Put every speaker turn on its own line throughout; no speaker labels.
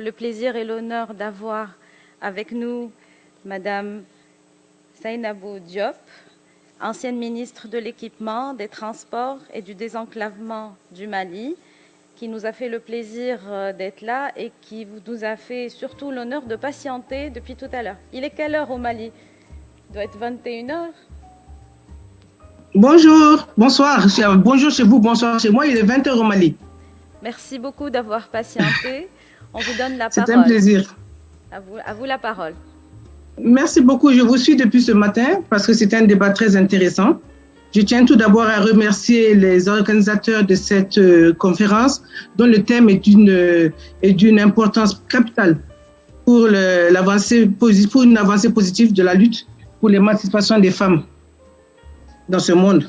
le plaisir et l'honneur d'avoir avec nous Madame Seynabou Diop, ancienne ministre de l'Équipement, des Transports et du Désenclavement du Mali, qui nous a fait le plaisir d'être là et qui nous a fait surtout l'honneur de patienter depuis tout à l'heure. Il est quelle heure au Mali? Il doit être 21 heures.
Bonjour, bonsoir. Bonjour chez vous, bonsoir chez moi. Il est 20 h au Mali.
Merci beaucoup d'avoir patienté. On vous donne la parole.
C'est un plaisir.
À vous la parole.
Merci beaucoup. Je vous suis depuis ce matin parce que c'est un débat très intéressant. Je tiens tout d'abord à remercier les organisateurs de cette conférence dont le thème est d'une importance capitale pour une avancée positive de la lutte pour l'émancipation des femmes dans ce monde.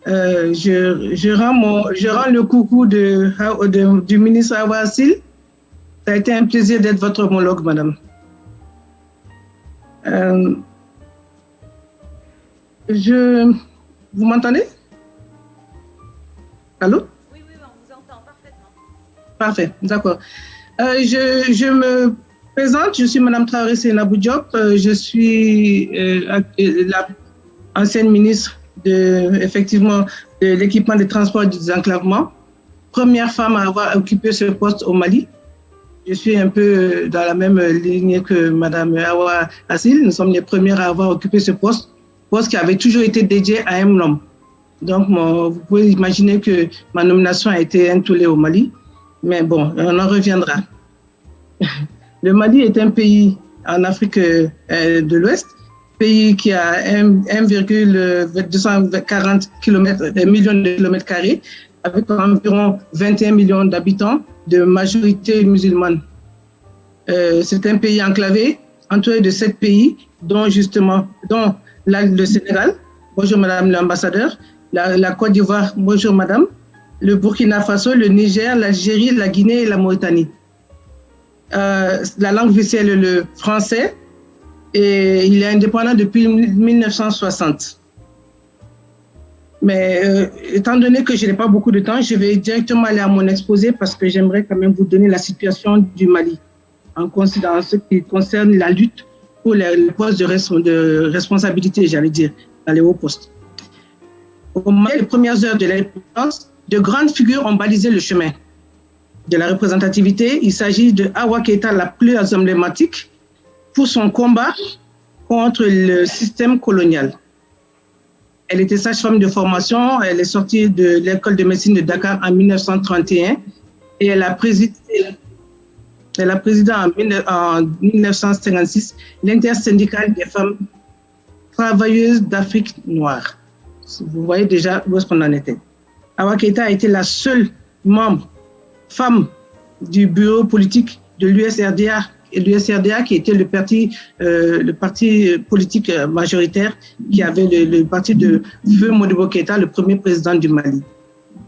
Je rends le coucou du ministre Hawa Assil. Ça a été un plaisir d'être votre homologue, madame. Vous m'entendez? Allô?
Oui, on vous entend parfaitement.
Parfait, d'accord. Je me présente, je suis madame Traoré Seynabou Diop, je suis la ancienne ministre effectivement de l'équipement des transports et du désenclavement, première femme à avoir occupé ce poste au Mali. Je suis un peu dans la même ligne que Madame Hawa Assil. Nous sommes les premières à avoir occupé ce poste qui avait toujours été dédié à un homme. Donc, vous pouvez imaginer que ma nomination a été un tollé au Mali. Mais bon, on en reviendra. Le Mali est un pays en Afrique de l'Ouest, pays qui a 1,240 millions de kilomètres carrés, avec environ 21 millions d'habitants de majorité musulmane. C'est un pays enclavé, entouré de 7 pays, dont le Sénégal, bonjour madame l'ambassadeur, la Côte d'Ivoire, bonjour madame, le Burkina Faso, le Niger, l'Algérie, la Guinée et la Mauritanie. La langue officielle est le français et il est indépendant depuis 1960. Mais étant donné que je n'ai pas beaucoup de temps, je vais directement aller à mon exposé parce que j'aimerais quand même vous donner la situation du Mali en considérant ce qui concerne la lutte pour les postes de responsabilité, j'allais dire, dans les hauts postes. Au Mali, les premières heures de l'indépendance, de grandes figures ont balisé le chemin de la représentativité. Il s'agit de Hawa Keïta, la plus emblématique, pour son combat contre le système colonial. Elle était sage-femme de formation, elle est sortie de l'école de médecine de Dakar en 1931 et elle a présidé en 1956 l'intersyndicale des femmes travailleuses d'Afrique noire. Vous voyez déjà où est-ce qu'on en était. Hawa Keïta a été la seule membre femme du bureau politique de l'USRDA, et l'USRDA qui était le parti politique majoritaire qui avait le parti de Feu Modibo Keïta, le premier président du Mali.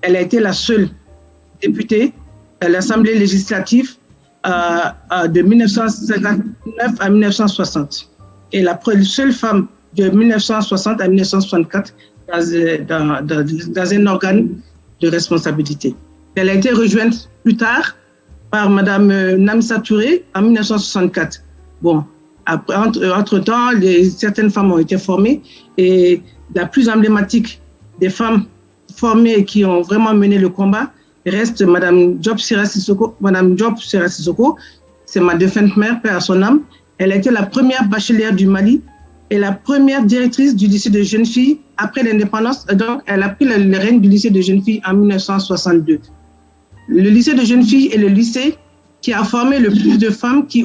Elle a été la seule députée à l'Assemblée législative de 1959 à 1960 et la seule femme de 1960 à 1964 dans un organe de responsabilité. Elle a été rejointe plus tard par Madame Namissa Touré en 1964. Bon, entre-temps, certaines femmes ont été formées et la plus emblématique des femmes formées qui ont vraiment mené le combat reste Madame Diop Sira Sissoko. Madame Diop Sira Sissoko, c'est ma défunte mère, paix à son âme. Elle a été la première bachelière du Mali et la première directrice du lycée de jeunes filles après l'indépendance. Donc, elle a pris le règne du lycée de jeunes filles en 1962. Le lycée de jeunes filles est le lycée qui a formé le plus de femmes qui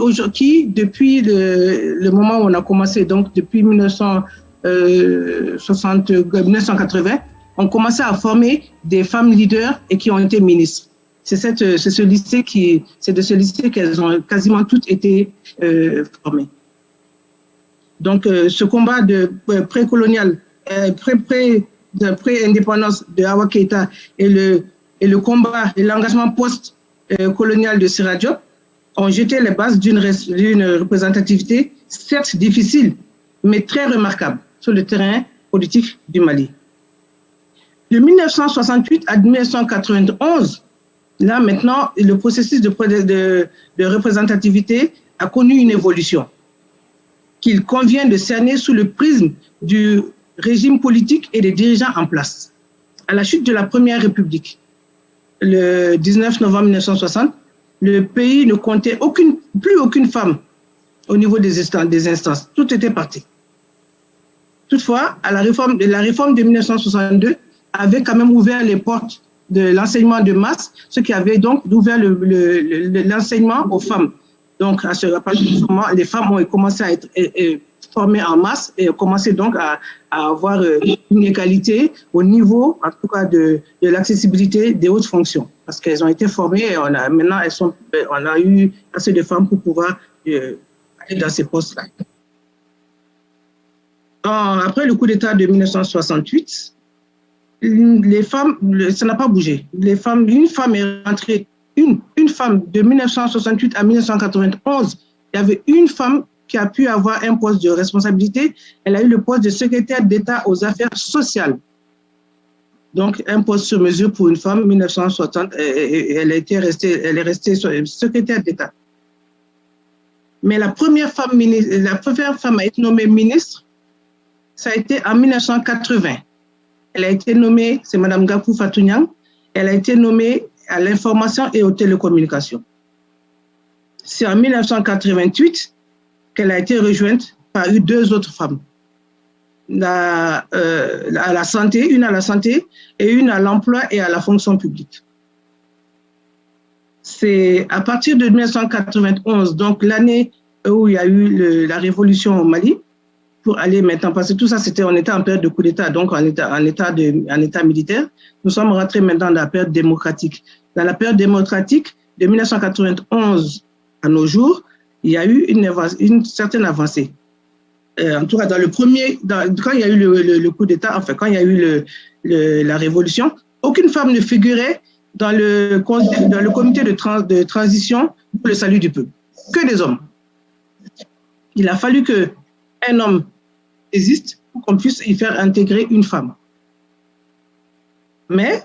depuis le moment où on a commencé, donc depuis 1980, ont commencé à former des femmes leaders et qui ont été ministres. C'est de ce lycée qu'elles ont quasiment toutes été formées. Donc, ce combat de pré-colonial, pré-indépendance de Hawa Keïta et le combat et l'engagement post-colonial de Sira Diop ont jeté les bases d'une représentativité, certes difficile, mais très remarquable sur le terrain politique du Mali. De 1968 à 1991, Là, maintenant, le processus de représentativité a connu une évolution qu'il convient de cerner sous le prisme du régime politique et des dirigeants en place. À la chute de la Première République, le 19 novembre 1960, le pays ne comptait plus aucune femme au niveau des instances. Tout était parti. Toutefois, la réforme de 1962 avait quand même ouvert les portes de l'enseignement de masse, ce qui avait donc ouvert l'enseignement aux femmes. Donc, à partir de ce moment, les femmes ont commencé à être formées en masse et ont commencé donc à avoir une égalité au niveau, en tout cas, de l'accessibilité des hautes fonctions. Parce qu'elles ont été formées et maintenant, on a eu assez de femmes pour pouvoir aller dans ces postes-là. Après le coup d'État de 1968, les femmes, ça n'a pas bougé. Une femme est rentrée, une femme de 1968 à 1991, il y avait une femme qui a pu avoir un poste de responsabilité. Elle a eu le poste de secrétaire d'État aux affaires sociales. Donc, un poste sur mesure pour une femme, 1960, elle est restée secrétaire d'État. Mais la première femme à être nommée ministre, ça a été en 1980. Elle a été nommée, c'est Mme Gakou Fatounyang, elle a été nommée à l'information et aux télécommunications. C'est en 1988 qu'elle a été rejointe par deux autres femmes. À la santé, une à la santé et une à l'emploi et à la fonction publique. C'est à partir de 1991, donc l'année où il y a eu la révolution au Mali, pour aller maintenant, parce que tout ça, on était en période de coup d'État, donc en état militaire. Nous sommes rentrés maintenant dans la période démocratique. Dans la période démocratique, de 1991 à nos jours, il y a eu une certaine avancée. En tout cas, quand il y a eu le coup d'État, enfin, quand il y a eu la révolution, aucune femme ne figurait dans le comité de transition pour le salut du peuple. Que des hommes. Il a fallu qu'un homme existe pour qu'on puisse y faire intégrer une femme. Mais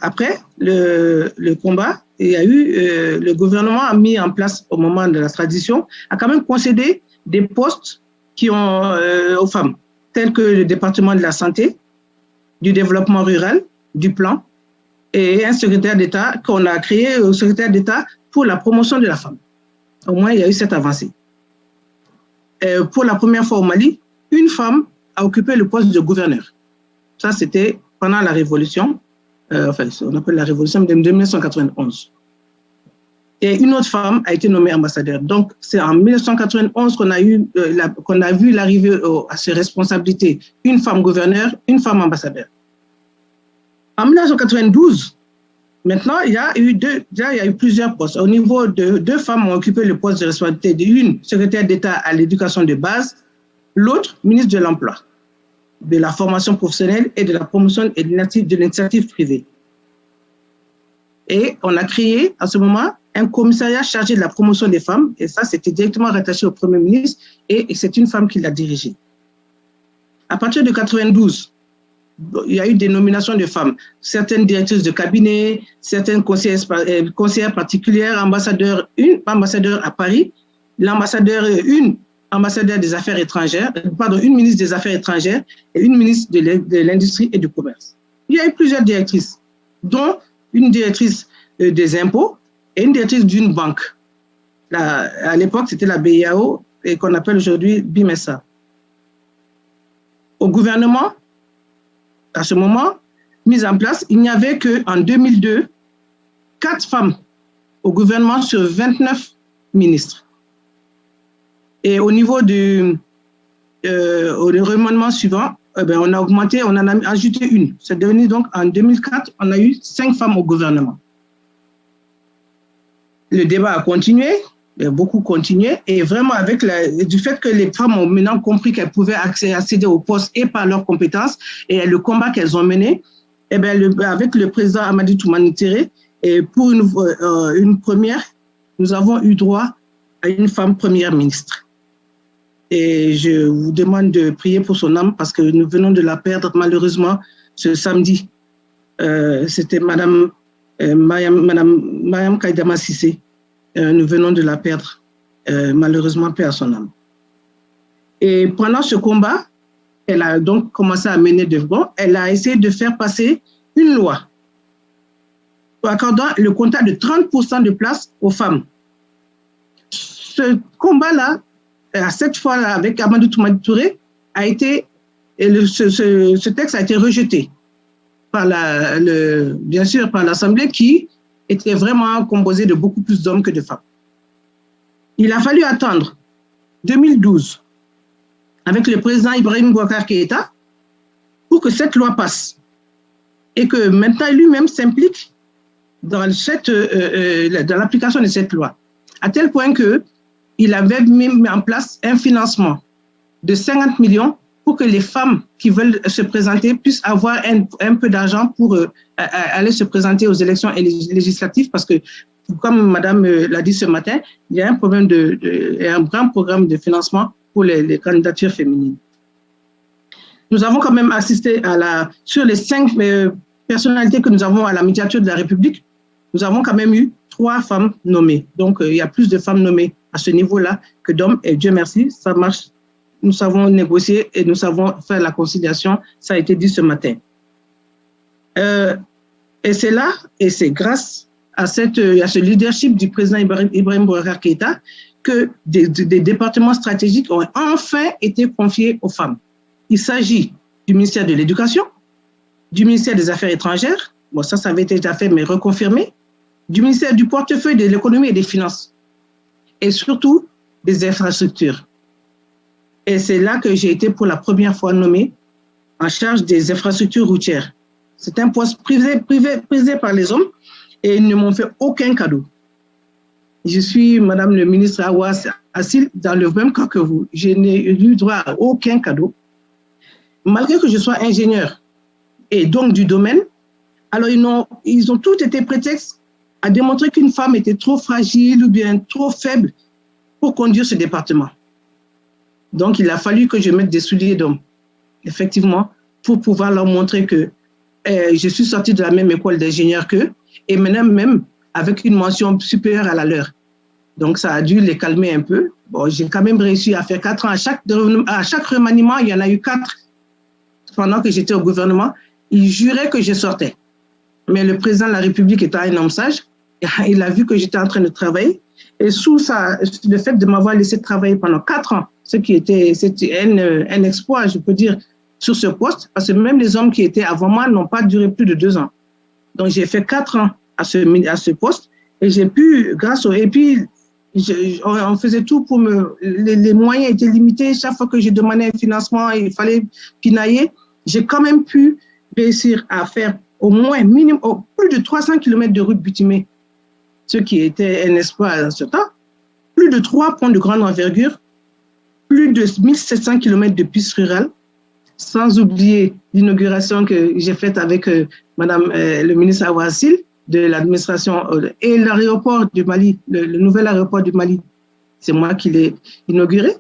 après le combat, il y a eu, le gouvernement a mis en place au moment de la transition, a quand même concédé des postes aux femmes, tels que le département de la santé, du développement rural, du plan, et un secrétaire d'État qu'on a créé, au secrétaire d'État pour la promotion de la femme. Au moins, il y a eu cette avancée. Pour la première fois au Mali, une femme a occupé le poste de gouverneur. Ça, c'était pendant la révolution, on appelle la révolution de 1991. Et une autre femme a été nommée ambassadeur. Donc, c'est en 1991 qu'on a vu l'arrivée à ces responsabilités. Une femme gouverneur, une femme ambassadeur. En 1992, maintenant, il y a eu plusieurs postes. Au niveau de deux femmes ont occupé le poste de responsabilité. Une, secrétaire d'État à l'éducation de base, l'autre, ministre de l'Emploi, de la formation professionnelle et de la promotion et de l'initiative privée. Et on a créé, à ce moment, un commissariat chargé de la promotion des femmes, et ça, c'était directement rattaché au Premier ministre, et c'est une femme qui l'a dirigé. À partir de 1992, il y a eu des nominations de femmes, certaines directrices de cabinet, certaines conseillères particulières, une ambassadeur à Paris, une ambassadeur des Affaires étrangères, une ministre des Affaires étrangères et une ministre de l'Industrie et du Commerce. Il y a eu plusieurs directrices, dont une directrice des impôts et une directrice d'une banque. À l'époque, c'était la BIAO et qu'on appelle aujourd'hui BIMESA. Au gouvernement, à ce moment, mise en place, il n'y avait qu'en 2002, 4 femmes au gouvernement sur 29 ministres. Et au niveau du remaniement suivant, on a augmenté, on en a ajouté une. C'est devenu donc en 2004, on a eu 5 femmes au gouvernement. Le débat a continué, beaucoup continué, et vraiment du fait que les femmes ont maintenant compris qu'elles pouvaient accéder au poste et par leurs compétences et le combat qu'elles ont mené, avec le président Amadou Toumani Touré, et pour une première, nous avons eu droit à une femme première ministre. Et je vous demande de prier pour son âme parce que nous venons de la perdre malheureusement ce samedi. C'était Madame Madame Mariam Kaïdama Sissé, nous venons de la perdre, malheureusement, paix à son âme. Et pendant ce combat, elle a donc commencé à mener de front. Elle a essayé de faire passer une loi accordant le quota de 30% de place aux femmes. Ce combat-là, à cette fois-là, avec Amadou Toumani Touré, a été, ce texte a été rejeté par bien sûr par l'Assemblée qui était vraiment composée de beaucoup plus d'hommes que de femmes. Il a fallu attendre 2012 avec le président Ibrahim Boubacar Keïta pour que cette loi passe et que maintenant lui-même s'implique dans l'application de cette loi, à tel point qu'il avait mis en place un financement de 50 millions pour que les femmes qui veulent se présenter puissent avoir un peu d'argent pour aller se présenter aux élections législatives, parce que, comme Madame l'a dit ce matin, il y a un problème un grand programme de financement pour les candidatures féminines. Nous avons quand même assisté sur les 5 personnalités que nous avons à la médiature de la République, nous avons quand même eu 3 femmes nommées. Donc, il y a plus de femmes nommées à ce niveau-là que d'hommes, et Dieu merci, ça marche. Nous savons négocier et nous savons faire la conciliation, ça a été dit ce matin. Et c'est là, et c'est grâce à ce leadership du président Ibrahim Boubacar Keïta que des départements stratégiques ont enfin été confiés aux femmes. Il s'agit du ministère de l'Éducation, du ministère des Affaires étrangères, bon ça avait été déjà fait mais reconfirmé, du ministère du portefeuille de l'économie et des finances, et surtout des infrastructures. Et c'est là que j'ai été pour la première fois nommée en charge des infrastructures routières. C'est un poste prisé par les hommes et ils ne m'ont fait aucun cadeau. Je suis, Madame le ministre Awa Assil, dans le même cas que vous. Je n'ai eu droit à aucun cadeau. Malgré que je sois ingénieur et donc du domaine, alors ils ont tous été prétextes à démontrer qu'une femme était trop fragile ou bien trop faible pour conduire ce département. Donc, il a fallu que je mette des souliers d'homme, effectivement, pour pouvoir leur montrer que je suis sortie de la même école d'ingénieur qu'eux, et maintenant même avec une mention supérieure à la leur. Donc, ça a dû les calmer un peu. Bon, j'ai quand même réussi à faire 4 ans. À chaque remaniement, il y en a eu 4 pendant que j'étais au gouvernement. Ils juraient que je sortais. Mais le président de la République étant un homme sage, il a vu que j'étais en train de travailler. Et sous le fait de m'avoir laissé travailler pendant 4 ans, c'était un exploit, je peux dire, sur ce poste, parce que même les hommes qui étaient avant moi n'ont pas duré plus de 2 ans. Donc, j'ai fait 4 ans à ce poste et j'ai pu, et puis, on faisait tout pour les moyens étaient limités. Chaque fois que je demandais un financement, il fallait pinailler. J'ai quand même pu réussir à faire au moins plus de 300 km de route bitumée, ce qui était un espoir dans ce temps, plus de 3 ponts de grande envergure, plus de 1700 km de pistes rurales, sans oublier l'inauguration que j'ai faite avec Madame le ministre Awa Assil de l'administration et l'aéroport du Mali, le nouvel aéroport du Mali. C'est moi qui l'ai inauguré.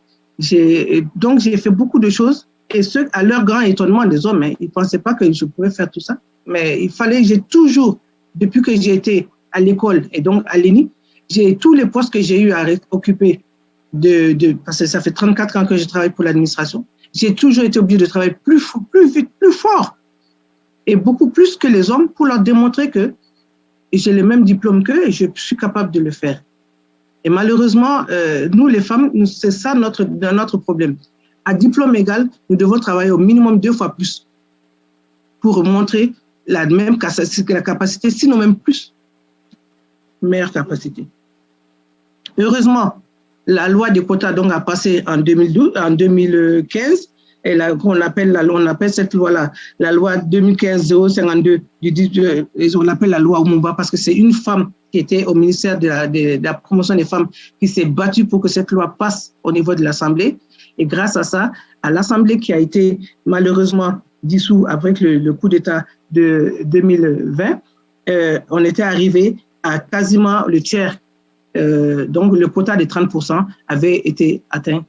Donc, j'ai fait beaucoup de choses, et à leur grand étonnement des hommes, ils ne pensaient pas que je pouvais faire tout ça. Mais il fallait, j'ai toujours, depuis que j'ai été à l'école et donc à l'ENI, j'ai tous les postes que j'ai eu à occuper, parce que ça fait 34 ans que je travaille pour l'administration, j'ai toujours été obligée de travailler plus vite, plus fort, et beaucoup plus que les hommes pour leur démontrer que j'ai le même diplôme qu'eux et je suis capable de le faire. Et malheureusement, nous les femmes, c'est ça notre problème. À diplôme égal, nous devons travailler au minimum 2 fois plus pour montrer la même capacité, sinon même plus, meilleure capacité. Heureusement, la loi des quotas donc a passé en 2015, et on appelle cette loi-là la loi 2015-052, on l'appelle la loi Oumouba, parce que c'est une femme qui était au ministère de la promotion des femmes qui s'est battue pour que cette loi passe au niveau de l'Assemblée. Et grâce à ça, à l'Assemblée qui a été malheureusement dissous avec le coup d'État de 2020, on était arrivé à quasiment le tiers. Donc, le quota de 30% avait été atteint,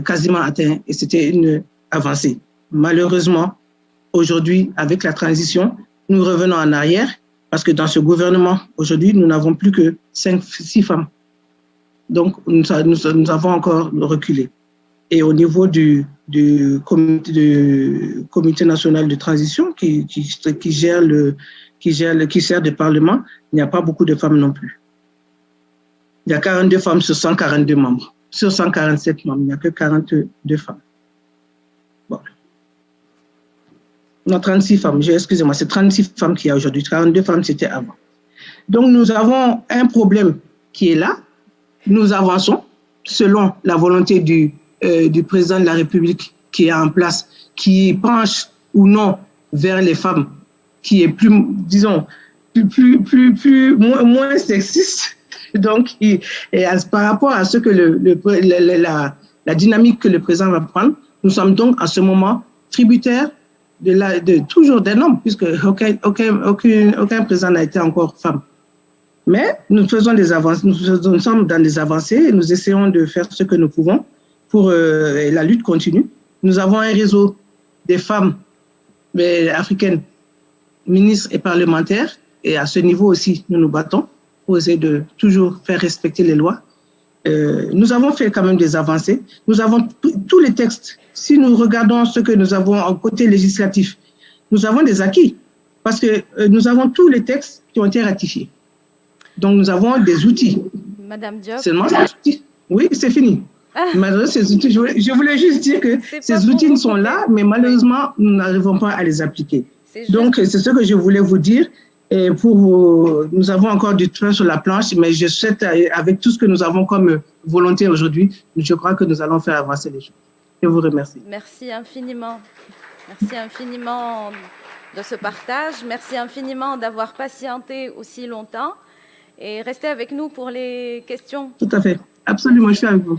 quasiment atteint, et c'était une avancée. Malheureusement, aujourd'hui, avec la transition, nous revenons en arrière Parce que dans ce gouvernement, aujourd'hui, nous n'avons plus que 6 femmes. Donc, nous avons encore reculé. Et au niveau du comité national de transition qui sert de parlement, il n'y a pas beaucoup de femmes non plus. Il y a 42 femmes sur 142 membres. Sur 147 membres, il n'y a que 42 femmes. Bon. Non, 36 femmes, excusez-moi, c'est 36 femmes qu'il y a aujourd'hui. 42 femmes, c'était avant. Donc, nous avons un problème qui est là. Nous avançons selon la volonté du président de la République qui est en place, qui penche ou non vers les femmes, qui est plus, disons, moins sexiste. Donc, par rapport à ce que la dynamique que le président va prendre, nous sommes donc à ce moment tributaires toujours d'un homme, puisque aucun président n'a été encore femme. Mais nous faisons des avancées, nous sommes dans des avancées et nous essayons de faire ce que nous pouvons pour la lutte continue. Nous avons un réseau des femmes africaines, ministres et parlementaires, et à ce niveau aussi, nous nous battons pour essayer de toujours faire respecter les lois. Nous avons fait quand même des avancées. Nous avons tous les textes. Si nous regardons ce que nous avons au côté législatif, nous avons des acquis parce que nous avons tous les textes qui ont été ratifiés. Donc, nous avons des outils.
Madame Diop.
Seulement, ces outils, oui, c'est fini. Malheureusement, ces outils, je voulais juste dire que ces outils sont là, mais malheureusement, nous n'arrivons pas à les appliquer. Donc, c'est ce que je voulais vous dire. Et nous avons encore du train sur la planche, mais je souhaite, avec tout ce que nous avons comme volonté aujourd'hui, je crois que nous allons faire avancer les choses. Je vous remercie.
Merci infiniment. Merci infiniment de ce partage. Merci infiniment d'avoir patienté aussi longtemps. Et restez avec nous pour les questions.
Tout à fait. Absolument, je suis avec vous.